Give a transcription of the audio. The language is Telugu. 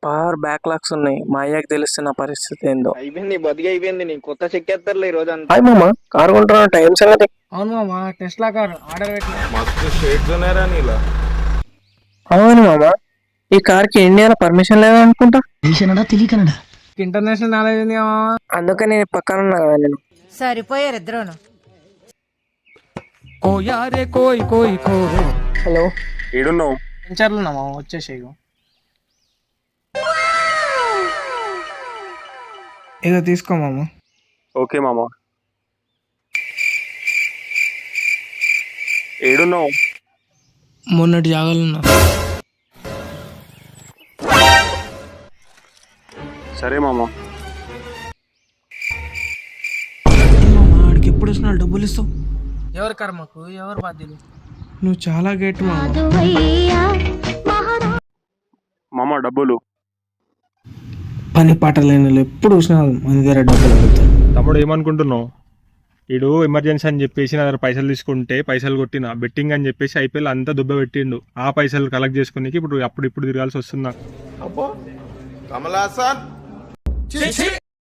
పవర్ బ్యాక్లాగ్స్ ఉన్నాయి. మా అయ్యకి తెలిస్తే నా పరిస్థితి ఏందో. అయిపోయింది బతికి అయిపోయింది. నీ కొత్త చెక్కేస్తారులే ఈ రోజు అంతా. హాయ్ మామ, కారు కొంటున్నా, టైం సంగతి. అవును మామ, టెస్లా కార్ ఆర్డర్ పెట్టిన. మస్తు షేడ్స్ ఉన్నాయరా నీలా. అవును మామ, ఈ కార్ కి ఇండియాలో పర్మిషన్ లేదనుకుంటా. ఇంటర్నేషనల్ నాలెడ్జ్ ఉంది మామ. అందుకే నేను పక్కన ఉన్నా కదా నేను. సరిపోయారు ఇద్దరును. హలో, ఏడున్నావు? వెంచర్లు ఉన్నా మామ, వచ్చేసి ఏదో తీసుకో మామ. ఓకే మామ. ఏడున్నావు? మొన్నటి జాగాలున్నా. సరే మామ. ఆడికి ఎప్పుడు వచ్చినా డబ్బులు ఇస్తావు. ఎవరి కర్మకు ఎవరు బాధ్యులు. నువ్వు చాలా గేట్ మామ. మామ డబ్బులు. పని పాట లేని వాళ్ళు ఎప్పుడు చూసినా మన దగ్గర డబ్బులు అడుగుతారు. తమ్ముడు ఏమనుకుంటున్నావు? ఈడు ఎమర్జెన్సీ అని చెప్పేసి నా దగ్గర పైసలు తీసుకుంటే పైసలు కొట్టిన బెట్టింగ్ అని చెప్పేసి ఐపీఎల్ అంతా దుబ్బ పెట్టిండు. ఆ పైసలు కలెక్ట్ చేసుకునేకి ఇప్పుడు తిరగాల్సి వస్తుంది నాకు.